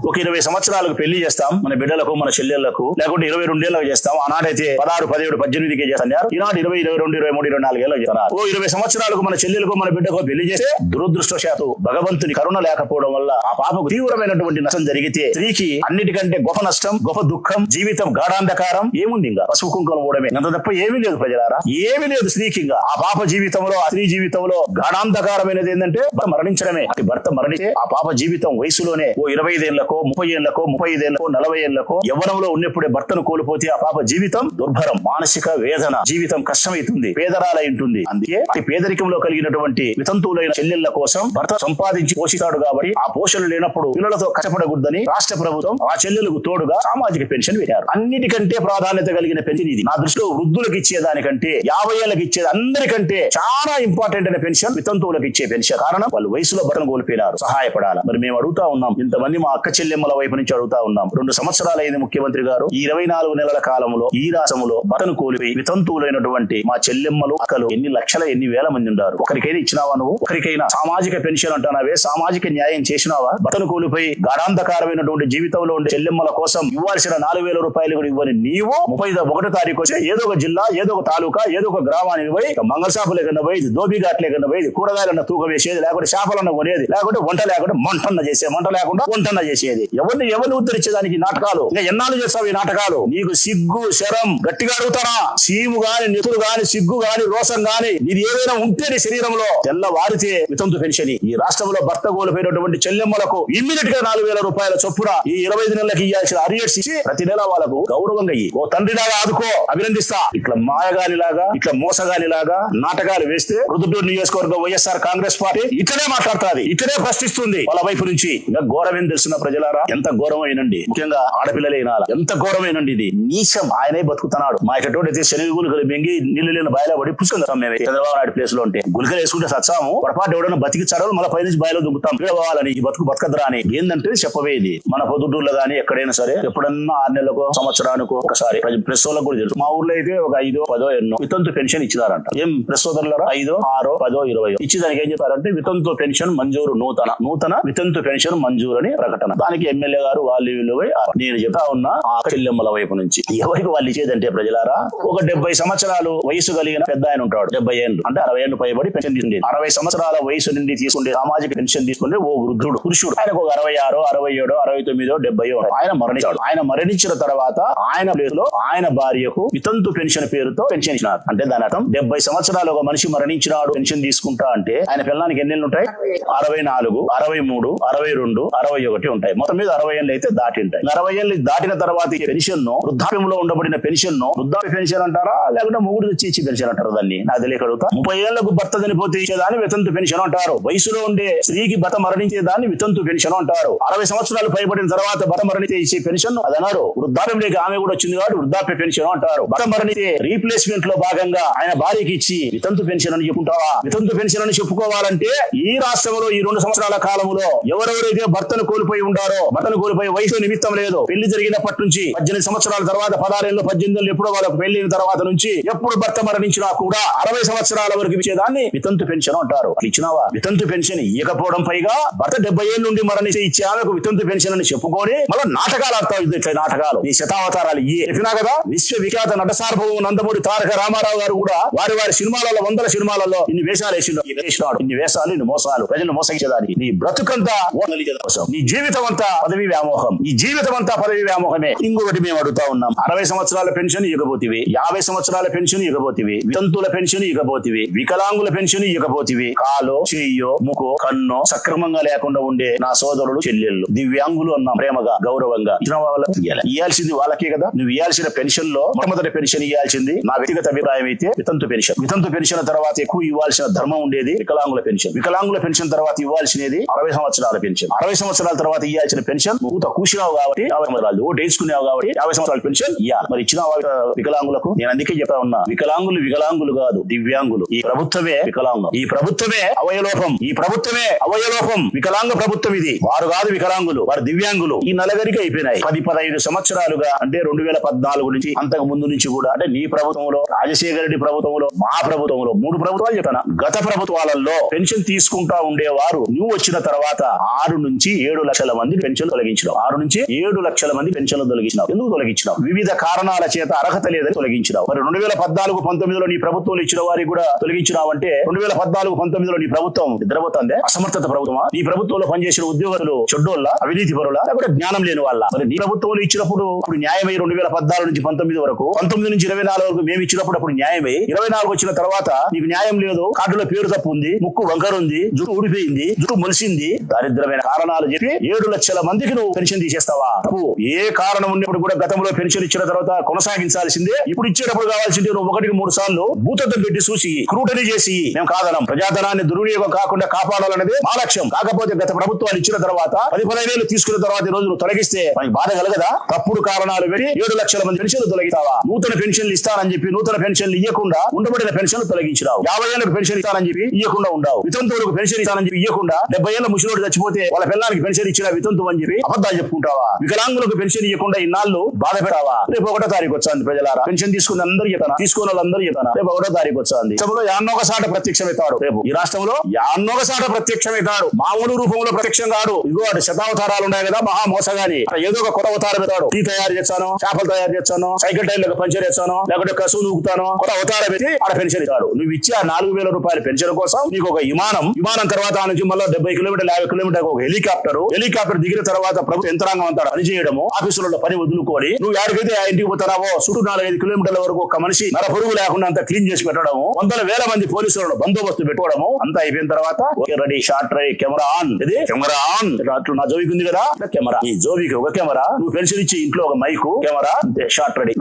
ఒక 20 సంవత్సరాలకు పెళ్లి చేస్తాం మన బిడ్డలకు మన చెల్లెళ్లకు, లేకుంటే 22 ఏళ్ళకు చేస్తాం. ఆనాడైతే 16, 17, 18కే చేస్తున్నారు. ఈనాడు 20, 22, 23, 24 ఏళ్ళకు చేస్తున్నారు. 20 సంవత్సరాలకు మన చెల్లెలకు మన బిడ్డకు పెళ్లి చేస్తే దురదృష్టవశాత్తు భగవంతుని కరుణ లేకపోవడం వల్ల ఆ పాపకు తీవ్రమైనటువంటి నష్టం జరిగితే స్త్రీకి అన్నిటికంటే గొప్ప నష్టం, గొప్ప దుఃఖం, జీవితం గాఢాంధకారం ఏముంది? ఇంకా పసుపు కుంకుమ పోవడమే, అంత తప్ప ఏమీ లేదు ప్రజలారా. ఏమీ లేదు స్త్రీకి. ఇంకా ఆ పాప జీవితంలో, ఆ స్త్రీ జీవితంలో గాఢాంధకారమైనది ఏంటంటే మరణించడమే. అతి భర్త మరణించే ఆ పాప జీవితం వయసులోనే 25 ఏళ్లకో 30 ఏళ్లకో 35 ఏళ్లకో 40 ఏళ్లకో యవ్వనంలో ఉన్నప్పుడే భర్తను కోల్పోతే ఆ పాప జీవితం దుర్భరం, మానసిక వేదన, జీవితం కష్టమైతుంది, పేదరాలై ఉంటుంది. అందుకే పేదరికంలో కలిగినటువంటి వితంతువులైన చెల్లెళ్ల కోసం భర్త సంపాదించి పోషిస్తాడు కాబట్టి ఆ పోషణ లేనప్పుడు పిల్లలతో కష్టపడకూడదని రాష్ట్ర ప్రభుత్వం ఆ చెల్లెలకు తోడుగా సామాజిక పెన్షన్ పెట్టారు. అన్నిటికంటే ప్రాధాన్యత కలిగిన పెన్షన్ ఇది. నా దృష్టిలో వృద్ధులకు ఇచ్చేదానికంటే 50 ఏళ్లకు ఇచ్చేది అందరికంటే చాలా ఇంపార్టెంట్ అయిన పెన్షన్ వితంతువులకు ఇచ్చే పెన్షన్. కారణం వాళ్ళు వయసులో భర్తను కోల్పోయినారు, సహాయపడాలి. మరి మేము అడుగుతా ఉన్నాం, ఇంతమంది మా అక్క చెల్లెమ్మల వైపు నుంచి అడుగుతా ఉన్నాం. 2 సంవత్సరాలు అయింది ముఖ్యమంత్రి గారు. ఈ 24 నెలల కాలంలో ఈ రాష్ట్రంలో భర్తను కోల్పోయి వితంతువులైనటువంటి మా చెల్లెమ్మలు అక్కలు ఎన్ని లక్షల ఎన్ని వేల మంది ఉన్నారు. ఒకరికైనా ఇచ్చినావా నువ్వు? ఒకరికైనా సామాజిక పెన్షన్ అంటున్నావే, సామాజిక న్యాయం చేసినావా? భర్తను కోల్పోయి గాఢాంధకారమైనటువంటి జీవితంలో ఉండే చెల్లెమ్మల కోసం ఇవ్వాల్సిన 4,000 రూపాయలు కూడా ఇవ్వని నీవు 31వ తారీఖు వచ్చి ఏదో ఒక జిల్లా, ఏదో ఒక తాలూకా, ఏదో ఒక గ్రామానికి పోయి మంగళసాపు లేకుండా పోయి, దోబిఘాట్ లేకుండా పోయి, కూరగాయలన్న తూకం వేసేది, లేకుంటే చేపలన్న కొనేది, లేకుంటే వంట లేకుండా వంట లేకుండా వంటన్న చేసేది. ఎవరిని ఉద్ధరించేదానికి నాటకాలు? ఇంకా ఎన్నాళ్ళు చేస్తావు ఈ నాటకాలు? నీకు సిగ్గు శరం గట్టిగా అడుగుతారా? సీము గాని, నెతులు గాని, సిగ్గు గాని, రోసం గాని నీది ఏదైనా ఉంటే నీ శరీరంలో తెల్లవారితే వితంతు పెన్షన్. ఈ రాష్ట్రంలో భర్త కోల్పోయినటువంటి చెల్లెమ్మలకు ఇమ్మీడియట్ గా 4,000 రూపాయల చొప్పున ఈ 25 నెలలకు ఇవ్వాల్సిన అరియర్స్ ఇచ్చి ప్రతి నెల వాళ్ళకు గౌరవంగా ఇయ్యి. ఓ తండ్రిలాగా ఆదుకో, అభినందిస్తా. ఇట్లా మాయగానిలాగా, ఇట్లా మోసగానిలాగా నాటకాలు వేస్తే రుదుటూరు నియోజకవర్గం వైఎస్ఆర్ కాంగ్రెస్ పార్టీ ఇక్కడే మాట్లాడుతుంది, ఇక్కడే ప్రశ్నిస్తుంది వాళ్ళ వైపు నుంచి. ఇంకా ఘోరమేం తెలిసిన ప్రజలారా, ఎంత ఘోరమైనండి. ముఖ్యంగా ఆడపిల్లలే వినాలి, ఎంత ఘోరమైనండి ఇది. నీచం. ఆయనే బతుకుతున్నాడు. మా ఇటోటైతే శని గులికలు మింగి నీళ్లు లేని బాయిలో పడి పుసుకుందాం. మేము చంద్రబాబు నాయుడు ప్లేస్ లో ఉంటే గులికలు వేసుకుంటే సచ్చాము, పొరపాటు ఎవడన్నా బతికి చడవలు మళ్ళీ పైనుంచి బాయిలో దుంకుతాం. ఇక్కడ పోవాలని ఈ బతకద్రా అని ఏందంటే చెప్పవేది. మన పొద్దుటూరులో గానీ ఎక్కడైనా సరే ఎప్పుడన్నా 6 నెలలకో సంవత్సరానికో ఒకసారి ప్రెస్ వాళ్ళకు కూడా తెలుసు. మా ఊర్లో అయితే ఒక 5, 10 ఎన్నో వితంతు పెన్షన్ ఇచ్చినారంట. ఏం ప్రెస్ సోదరులారా, 5, 6, 10, 20 ఇచ్చి దానికి ఏం చెప్పారంటే వితంతు పెన్షన్ మంజూరు, నూతన వితంతు పెన్షన్ మంజూరు అని ప్రకటన. దానికి ఎమ్మెల్యే గారు వాళ్ళు వీళ్ళు నేను చెప్తా ఉన్నా ఆ చెల్లెమ్మల వైపు నుంచి ఎవరికి వాళ్ళు ఇచ్చేదంటే ప్రజలారా, ఒక 70 సంవత్సరాలు వయసు కలిగిన పెద్ద ఆయన ఉంటాడు, 70 ఏళ్ళు అంటే 60 ఏళ్ళు పైబడి పెన్షన్ తీసుకుంటే 60 సంవత్సరాల వయసు నుండి తీసుకుంటే సామాజిక పెన్షన్ తీసుకుంటే ఓ వృద్ధుడు పురుషుడు. ఆయనకు ఒక 66, 67, 69, 70 ఆయన మరణించాడు. ఆయన మరణించిన తర్వాత ఆయన ప్లేస్ లో ఆయన భార్యకు వితంతు పెన్షన్ పేరుతో పెన్షన్ ఇచ్చినారు. అంటే దాని అర్థం 70 సంవత్సరాలు ఒక మనిషి మరణించినాడు పెన్షన్ తీసుకుంటా అంటే ఆయన పిల్లానికి ఎన్ని ఏళ్ళు ఉంటాయి? 64, 63, 62, 61 ఉంటాయి. మొత్తం మీద 60 ఏళ్ళు అయితే దాటింటాయి. 60 ఏళ్ళు దాటిన తర్వాత ఈ పెన్షన్ ను, వృద్ధాప్యంలో ఉండబడిన పెన్షన్ ను వృద్ధాప్య పెన్షన్ అంటారా, లేకుంటే మొగుడు ఇచ్చి పెన్షన్ అంటారు? దాన్ని నాకు తెలియకడుగుతా. 30 ఏళ్లకు భర్త చనిపోతే ఇచ్చేదాన్ని వితంతు పెన్షన్ అంటారు. వయసులో ఉండే స్త్రీకి భర్త మరణించేదాన్ని వితంతు పెన్షన్ అంటారు. 60 సంవత్సరాలు పైబడిన తర్వాత భర్త మరణించే ఇచ్చే పెన్షన్ అదన్నారు. వృద్ధాప్యం లేక ఆమె కూడా వచ్చింది కాబట్టి వృద్ధాప్య పెన్షన్ అంటారు. భర్త మరణించే రీప్లేస్మెంట్ లో భాగంగా ఆయన భార్యకి ఇచ్చి వితంతు పెన్షన్ అని చెప్పుకుంటావా? వితంతు పెన్షన్ అని చెప్పుకోవాలంటే ఈ రాష్ట్రంలో ఈ 2 సంవత్సరాల కాలంలో ఎవరెవరైతే భర్తను కోల్పోయి ఉండారో, భర్తను కోల్పోయి వయసు నిమిత్తం లేదు, పెళ్లి జరిగినప్పటి నుంచి 18 సంవత్సరాల తర్వాత 16 ఏళ్ళు 18 ఏళ్ళు ఎప్పుడో వాళ్ళకు పెళ్లిన తర్వాత నుంచి ఎప్పుడు భర్త మరణించినా కూడా 60 సంవత్సరాల వరకు ఇచ్చేదాన్ని వితంతు పెన్షన్ అంటారు. ఇచ్చినావా? వితంతు పెన్షన్ ఇవ్వకపోవడం పైగా భర్త 70 ఏళ్ళ నుండి మరణించి ఇచ్చే ఆమెకు వితంతు పెన్షన్ అని చెప్పుకొని మళ్ళీ నాటకాలు ఆడతావు. ఇట్లా నాటకాలు ఈ శతావతారాలు చెప్పినా కదా. విశ్వవిఖ్యాత నట సార్వభౌమ నందమూరి తారక రామారావు గారు కూడా వారి సినిమాలలో 100 సినిమాలలో ఇన్ని వేషాలు వేసినాడు. ఇన్ని వేషాలు, ఇన్ని మోసాలు, ప్రజలను మోసగించేదానికి. నీ బ్రతుకంతా కోసం, నీ జీవితం అంతా పదవి వ్యామోహం, ఈ జీవితం అంతా పదవి వ్యామోహమే. ఇంకొకటి మేము అడుగుతా ఉన్నాం, 60 సంవత్సరాల పెన్షన్ ఇవ్వబోతివి, 50 సంవత్సరాల పెన్షన్ ఇవ్వబోతివి, వితంతుల పెన్షన్ ఇవ్వబోతివి, వికలాంగుల పెన్షన్ ఇవ్వబోతివి. కాలో, చెయ్యో, ముఖో, కన్నో సక్రమంగా లేకుండా ఉండే నా సోదరులు చెల్లెళ్ళు దివ్యాంగులు అన్నాం ప్రేమగా గౌరవంగా ఇచ్చినవా వాళ్ళకి ఇవ్వాల్సింది వాళ్ళకే కదా. నువ్వు ఇవ్వాల్సిన పెన్షన్ లో మొట్టమొదటి పెన్షన్ ఇవ్వాల్సింది నా వ్యక్తిగత అభిప్రాయం అయితే వితంతు పెన్షన్. వితంతు పెన్షన్ తర్వాత ఎక్కువ ఇవ్వాల్సిన ధర్మం ఉండేది వికలాంగుల పెన్షన్. వికలాంగుల పెన్షన్ తర్వాత ఇవ్వాల్సినది 60 సంవత్సరాల పెన్షన్. 60 సంవత్సరాల తర్వాత ఇవ్వాల్సిన పెన్షన్ నువ్వు కూర్చున్నావు కాబట్టి 50 సంవత్సరాలు ఓటు వేసుకున్నావు కాబట్టి 50 సంవత్సరాల పెన్షన్ ఇవ్వాలి. మరి ఇచ్చిన వికలాంగులకు నేను అందుకే చెప్తా ఉన్నా, వికలాంగులు కాదు దివ్యాంగులు. ఈ ప్రభుత్వమే వికలాంగం, ఈ ప్రభుత్వమే అవయలోపం, ఈ ప్రభుత్వమే అవయలోపం. వికలాంగ ప్రభుత్వం ఇది. వారు కాదు వికలాంగులు, వారు దివ్యాంగులు. ఈ నలగరికి అయిపోయినాయి 10-15 సంవత్సరాలుగా. అంటే 2014 నుంచి అంతకు ముందు నుంచి కూడా, అంటే నీ ప్రభుత్వంలో, రాజశేఖర రెడ్డి ప్రభుత్వంలో, మా ప్రభుత్వంలో 3 ప్రభుత్వాలు చెప్పాను. గత ప్రభుత్వాలలో పెన్షన్ తీసుకుంటా ఉండేవారు నువ్వు వచ్చిన తర్వాత 6 నుంచి 7 లక్షల మంది పెన్షన్ తొలగించినావు. 6 నుంచి 7 లక్షల మంది పెన్షన్లు తొలగించినావు. ఎందుకు తొలగించినావు? వివిధ కారణాల చేత అర్హత లేదని తొలగించినావు. మరి 2014-19లో నీ ప్రభుత్వంలో ఇచ్చిన వారికి కూడా తొలగించినావు. అంటే 2014-19లో నీ ప్రభుత్వం నిద్రపోతుందే, అసమర్థత ప్రభుత్వమా? నీ ప్రభుత్వంలో పనిచేసిన ఉద్యోగులు చెడ్డోళ్ళ, అవినీతి పరుల, లేకపోతే జ్ఞానం లేని వాళ్ళ? మరి నీ ప్రభుత్వంలో ఇచ్చినప్పుడు ఇప్పుడు న్యాయమై 2014 నుంచి 19 వరకు, 19 నుంచి 24 వరకు మేము ఇచ్చినప్పుడు అప్పుడు న్యాయమై, 24 వచ్చిన తర్వాత నీకు న్యాయం లేదు, కార్డులో పేరు తప్పు ఉంది, ముక్కు వంకర ఉంది, జుట్టు ఊడిపోయింది, జుట్టు మొలిసింది, దారిద్రమైన కారణాలు చెప్పి 7 లక్షల మందికి నువ్వు పెన్షన్ తీసేస్తావా? ఏ కారణం ఉన్నప్పుడు కూడా గతంలో పెన్షన్ ఇచ్చిన తర్వాత కొనసాగించాల్సిందే. ఇప్పుడు ఇచ్చేటప్పుడు కావాల్సిందే నువ్వు 1-3 సార్లు భూతత్వం పెట్టి చూసి స్క్రూటనీ చేసి మేము కాదనం. ప్రజాధనాన్ని దుర్వినియోగం కాకుండా కాపాడాలనేది మా లక్ష్యం. కాకపోతే గత ప్రభుత్వాలు ఇచ్చిన తర్వాత 10-15 ఏళ్ళు తీసుకున్న తర్వాత ఈ రోజు నువ్వు తొలగిస్తే మనకి బాధ కలగదా? తప్పుడు కారణాలు పెట్టి 7 లక్షల మంది పెన్షన్లు తొలగిస్తావా? నూతన పెన్షన్లు ఇస్తానని చెప్పి నూతన పెన్షన్లు ఇవ్వకుండా ఉండబడిన పెన్షన్లు తొలగించినావు. 50 ఏళ్ళకు పెన్షన్ ఇస్తానని చెప్పి ఇవ్వకుండా ఉండవు. వితంతువులకు పెన్షన్ ఇస్తానని చెప్పి ఇవ్వకుండా 70 ఏళ్ళ ముసలోడు చచ్చిపోతే వాళ్ళ పిల్లలకి పెన్షన్ ఇచ్చిన వితంతు అని చెప్పి అబద్ధాలు చెప్పుకుంటావా? వికలాంగులకు పెన్షన్ ఇవ్వకుండా ఇన్నాళ్ళు బాధ పెడతావా? రేపు 1వ తారీఖు వచ్చాంది ప్రజలారా. పెన్షన్ తీసుకున్న అందరూ చెప్తాను, తీసుకున్న వాళ్ళందరూ చెప్తాను. రేపు 1వ తారీఖు వచ్చాంది. యాన్నొకసాట ప్రత్యక్షమవుతాడు. రేపు ఈ రాష్ట్రంలో యాన్నొకసాట ప్రత్యక్షమవుతాడు. మామూలు రూపంలో ప్రత్యక్షం కాడు. ఇగో అటు శతావతారాలు ఉన్నాయి కదా, మహా మోసగాని. ఏదో ఒక కొత్త అవతారం పెడతాడు. టీ తయారు చేస్తాను, చేపలు తయారు చేస్తాను, సైకిల్ టైర్లకు పంచర్ చేస్తాను, లేకపోతే కసువు నూకుతాను, కొత్త అవతారం పెట్టి ఆడ పెన్షన్ ఇస్తాడు. నువ్వు ఇచ్చే 4,000 రూపాయల పెన్షన్ కోసం నీకు ఒక విమానం తర్వాత నుంచి మళ్ళీ 70 కిలోమీటర్లు 50 కిలోమీటర్లు ఒక హెలికాప్టర్ దిగిన తర్వాత ప్రభుత్వ యంత్రాంగం అంతా పని చేయడము, ఆఫీసులలో పని వదులుకొని నువ్వు ఎక్కడికైతే ఆ ఇంటికి పోతారావో చుట్టూ 4-5 కిలోమీటర్ల వరకు ఒక మనిషి నర పొరుగు లేకుండా అంతా క్లీన్ చేసి పెట్టడము, 100,000 మంది పోలీసులను బందోబస్తు పెట్టుకోవడము, అంతా అయిపోయిన తర్వాత okay ready, short ready, camera on. ఇది కెమెరా ఆన్. అట్లు నా జోబికి ఉంది కదా కెమెరా, ఈ జోబికి ఒక కెమెరా, నువ్వు పెన్షన్ ఇచ్చి ఇంట్లో ఒక మైకు, కెమెరా, అంతే. Short ready.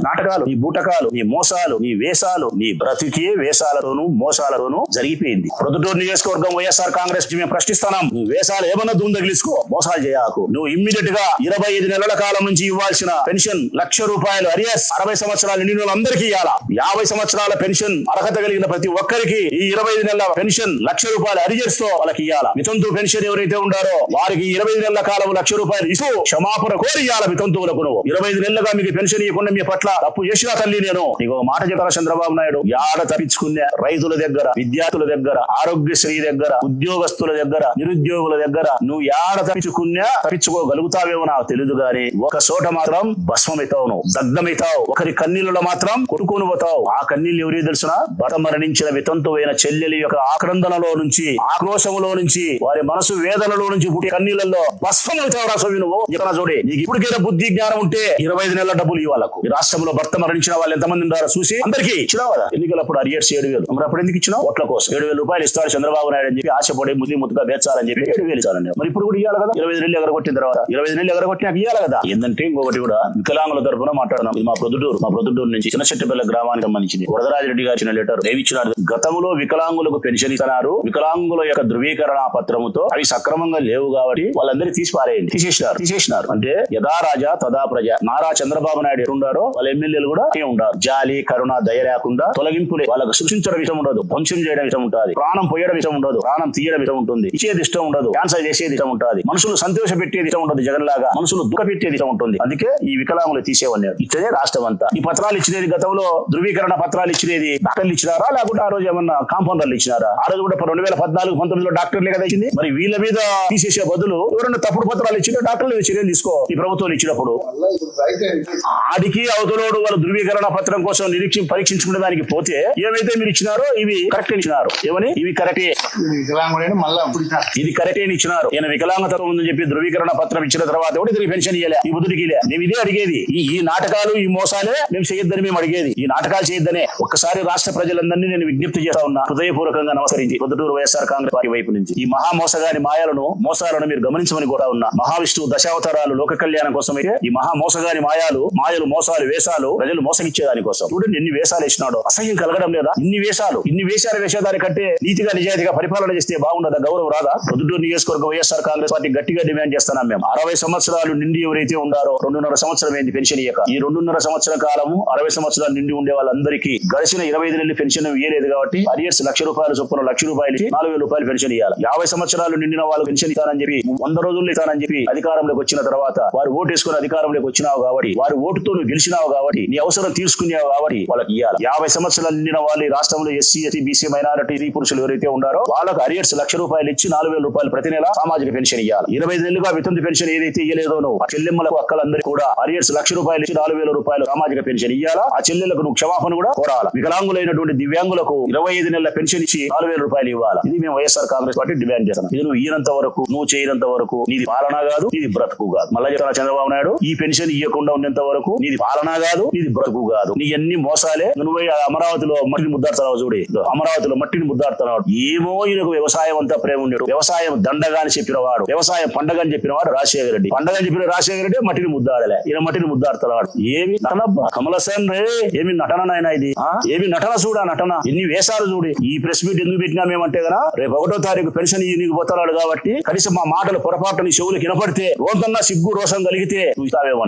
నాటకాలు, నీ బూటకాలు, నీ మోసాలు, నీ వేషాలు, నీ బ్రతికే వేషాలతోనూ మోసాలతోనూ జరిగిపోయింది. ప్రొద్దుటూరు నియోజకవర్గం వైఎస్ఆర్ కాంగ్రెస్ మేము ప్రశ్నిస్తున్నాం. నువ్వు వేషాలు ఏమన్నా దుందగిలిసుకో, మోసాలు చేయకు. నువ్వు ఇమ్మీడియట్ గా 25 నెలల కాలం నుంచి ఇవ్వాల్సిన పెన్షన్ 1,00,000 రూపాయలు అరియస్ 60 సంవత్సరాలు నిండిన వాళ్ళందరికీ ఇవ్వాలా. 50 సంవత్సరాల పెన్షన్ అర్హత కలిగిన ప్రతి ఒక్కరికి ఈ 25 నెలల పెన్షన్ 1,00,000 రూపాయలు అరియర్స్ తో వాళ్ళకి ఇవ్వాలా. వితంతు పెన్షన్ ఎవరైతే ఉండారో వారికి 25 నెలల కాలం 1,00,000 రూపాయలు ఇస్తూ క్షమాపణ కోరి ఇవ్వాల. వితంతువులకు నువ్వు 25 నెలలుగా మీకు పెన్షన్ ఇవ్వకుండా మీ పట్ల తప్పు చేసినా తల్లి నేను నీకు మాట చెప్తాను. చంద్రబాబు నాయుడు యాడ తప్పించుకునే రైతుల దగ్గర, విద్యార్థుల దగ్గర, ఆరోగ్యశ్రీ దగ్గర, ఉద్యోగస్తుల దగ్గర, నిరుద్యోగుల దగ్గర నువ్వు యాడ తప్పించుకోగలుగుతావేమో నాకు తెలియదు గాని ఒక చోట మాత్రం భస్మమైతావు, నువ్వు దగ్ధమైతావు. ఒకరి కన్నీళ్ళలో మాత్రం కొట్టుకొని పోతావు. ఆ కన్నీళ్ళు ఎవరికి తెలుసునా? భర్త మరణించిన వితంతువైన చెల్లెలి యొక్క ఆక్రందనలో నుంచి, ఆక్రోశంలో నుంచి, వారి మనసు వేదనలో నుంచి పుట్టే కన్నీళ్ళలో భస్మమైతావు. రాసవి నువ్వు ఇతర చూడే నీకు ఇప్పటికైనా బుద్ధి జ్ఞానం ఉంటే 25 నెలల డబ్బులు ఇవ్వాలకు. ఈ రాష్ట్రంలో భర్త మరణించిన వాళ్ళు ఎంతమంది ఉన్నారో చూసి అందరికీ ఇచ్చినావు కదా. ఎన్నికలప్పుడు అరియర్స్ 7,000 మరి అప్పుడు ఎందుకు ఇచ్చినావు? ఓట్ల కోసం 7,000 రూపాయలు ఇస్తాడు చంద్రబాబు నాయుడు అని చెప్పి ఆశపడి ముద్దుగా బేచాలని చెప్పి 7,000 ఇచ్చారండి. మరి ఇప్పుడు కూడా ఇవ్వాలి కదా. 25 నెలలు ఎగరగొట్టిన తర్వాత 25 నెలలు ఎగరగొట్టినాక ఇవ్వాలి కదా. ఏంటంటే ఇంకొకటి కూడా వికలాంగుల తరఫున మాట్లాడుతున్నాం. ఇది మా ప్రొద్దుటూరు నుంచి చిన్నచెట్టపల్లి గ్రామానికి సంబంధించింది. వరదరాజరెడ్డి గారు ఇచ్చిన లెటర్ ఏమిచ్చినారు? గతంలో వికలాంగులకు పెన్షన్ ఇస్తున్నారు, వికలాంగుల యొక్క ధృవీకరణ పత్రముతో అవి సక్రమంగా లేవు కాబట్టి వాళ్ళందరూ తీసేసినారు. అంటే యథా రాజా తదా ప్రజ. నారా చంద్రబాబు నాయుడు ఎట్లుండారో వాళ్ళ ఎమ్మెల్యేలు కూడా ఉండారు. జాలి, కరుణ, దయ లేకుండా తొలగింపులే. వాళ్ళకు సృష్టించడం ఇష్టం ఉండదు, ధ్వంసం చేయడం ఇష్టం ఉంటుంది, ప్రాణం పోయడం ఇష్టం ఉండదు, ప్రాణం తీయడం ఇష్టం ఉంటుంది, ఇచ్చేది ఇష్టం ఉండదు, క్యాన్సర్ చేసేది ఇష్టం ఉంటుంది, మనుషులు సంతోష పెట్టేది ఇష్టం ఉండదు, జగన్ లాగా మనుషులు దుఃఖ పెట్టేది ఇష్టం ఉంటుంది. అందుకే ఈ వికలాంగులు తీసేవన్నారు. ఇచ్చదే రాష్ట్రం అంతా. ఈ పత్రాలు ఇచ్చినది గతంలో ధృవీకరణ పత్రాలు ఇచ్చినది డాక్టర్లు ఇచ్చినారా, లేకుంటే ఆ రోజు ఏమన్నా కాంపౌండర్లు ఇచ్చినారా? ఆ రోజు కూడా 2014-19లో డాక్టర్లే కదా ఇచ్చింది. మరి వీళ్ళ మీద తీసేసే బదులు ఎవరైనా తప్పుడు పత్రాలు ఇచ్చిన డాక్టర్లు చర్యలు తీసుకో. ఈ ప్రభుత్వం ఇచ్చినప్పుడు ఆడికి అవతలోడు వాళ్ళ ధృవీకరణ పత్రం కోసం పరీక్షించుకునే దానికి పోతే ఏమైతే మీరు ఇచ్చినారో ఇవి కరెక్ట్ ఇచ్చినారు. ఏమని? ఇవి కరెక్టే. వికలాంగుడైన మళ్ళా ఇది కరెక్ట్ అని ఇచ్చినారు. ఈయన వికలాంగతత్వం ఉందని చెప్పి ధృవీకరణ పత్రం ఇచ్చిన తర్వాత కూడా ఇతనికి పెన్షన్ ఇయ్యలే, ఈ బుద్ధుడికి ఇలే. మేము ఇదే అడిగేది, ఈ నాటకాలు ఈ మోసాలే మేము చేయొద్దని మేము అడిగేది, ఈ నాటకాలు చేయొద్దనే. ఒక్కసారి రాష్ట్ర ప్రజలందరినీ నేను విజ్ఞప్తి చేస్తా ఉన్నా, హృదయపూర్వకంగా నమస్కరించి పొద్దుటూరు వైఎస్ఆర్ కాంగ్రెస్ పార్టీ వైపు నుంచి ఈ మహా మోసగాని మోసాలను మీరు గమనించమని కూడా ఉన్నా. మహావిష్ణువు దశావతారాలు లోక కళ్యాణం కోసం అయితే ఈ మహా మోసగాని మాయలు, మోసాలు, వేషాలు ప్రజలు మోసగిచ్చేదాని కోసం చూడండి ఎన్ని వేషాలు వేసినాడో. అసహ్యం కలగడం లేదా? ఇన్ని వేషాలు వేసేదాని కంటే నీతిగా నిజాయితీగా పరిపాలన చేస్తే బాగుండదా? గౌరవం రాదా? పొద్దుటూరు నియోజకవర్గం వైఎస్ఆర్ కాంగ్రెస్ పార్టీ గట్టిగా డిమాండ్ చేస్తున్నాం మేము. 60 సంవత్సరాలు నిండి ఎవరైతే ఉన్నారో 2.5 సంవత్సరం ఏంది పెన్షన్ ఇయ్యక, ఈ 2.5 సంవత్సరం కాలము 60 సంవత్సరాలు నిండి ఉండే వాళ్ళందరికీ గడిచిన 25 నెలలు పెన్షన్ ఇయ్యలేదు కాబట్టి అరియర్స్ ₹1,00,000 చొప్పున ₹1,00,000 ఇచ్చి ₹4,000 పెన్షన్ ఇవ్వాలి. 50 సంవత్సరాలు నిండిన వాళ్ళు పెన్షన్ ఇస్తానని చెప్పి 100 రోజుల్లో ఇస్తానని చెప్పి అధికారంలోకి వచ్చిన తర్వాత వారు ఓటేసుకుని అధికారంలోకి వచ్చినావు కాబట్టి, వారి ఓటుతో నువ్వు గెలిచినావు కాబట్టి, నీ అవసరం తీసుకున్నావు కాబట్టి వాళ్ళకి ఇవ్వాలి. 50 సంవత్సరాలు నిండిన వాళ్ళు ఈ రాష్ట్రంలో ఎస్సీ, ఎస్టీ, బీసీ, మైనారిటీ, స్త్రీ పురుషులు ఎవరైతే ఉన్నారో వాళ్ళకు అరియర్స్ ₹1,00,000 ఇచ్చి ₹4,000 ప్రతి నెల సామాజిక పెన్షన్ ఇవ్వాలి. 25 నెలలుగా వితంతు పెన్షన్ ఏదైతే ఇయ్యలేదో నువ్వు ఆ చెల్లెమ్మలకు అక్కలందరూ కూడా అరియర్స్ ₹1,00,000 ఇచ్చి ₹4,000 సామాజిక పెన్షన్ ఇవ్వాలా. ఆ చెల్లెలకు నువ్వు క్షమాపణ కూడా కోరాలి. వికలాంగులైనటువంటి దివ్యాంగులకు 25 నెలల పెన్షన్ ఇచ్చి ₹4,000 ఇవ్వాలి. ఇది మేము వైఎస్ఆర్ కాంగ్రెస్ పార్టీ డిమాండ్ చేస్తున్నాం. ఇది నువ్వు ఇయ్యనంత వరకు, నువ్వు చేయనంత వరకు నీది పాలన కాదు, నీది బ్రతుకు కాదు. మళ్ళీ చెప్తున్నా చంద్రబాబు నాయుడు, ఈ పెన్షన్ ఇవ్వకుండా ఉన్నంత వరకు నీది పాలన కాదు, నీది బ్రతుకు కాదు. నీ అన్ని మోసాలే. నువ్వు అమరావతిలో మట్టిని ముద్దాడుతున్నావు చూడు, అమరావతిలో మట్టిని ముద్దాడుతున్నాడు. ఏమో ఈయనకు వ్యవసాయం అంతా ప్రేమ ఉండేడు. వ్యవసాయం దండగా అని చెప్పినవాడు, వ్యవసాయం పండగ అని చెప్పినవాడు రాజశేఖర రెడ్డి. పండగ అని చెప్పిన రాజశేఖర రెడ్డి మట్టిని ముద్దాడలే, ఈయన మట్టిని ముద్దాడుతున్నాడు. ఏమి నటన కమలసన్ రే, ఏమి నటన నాయన ఇది, ఏమి నటన చూడా నటన. ఎన్ని వేషాలు చూడు. ఈ ప్రెస్ మీట్ ఎందుకు పెట్టినామేమంటే కదా, రేపు 1వ తారీఖు పెన్షన్ నీకు పోతున్నాడు కాబట్టి కనీసం మా మాటలు పొరపాటుని చెవులకు వినపడితే రోజన్నా సిగ్గు రోషం కలిగితే చూస్తావేమని.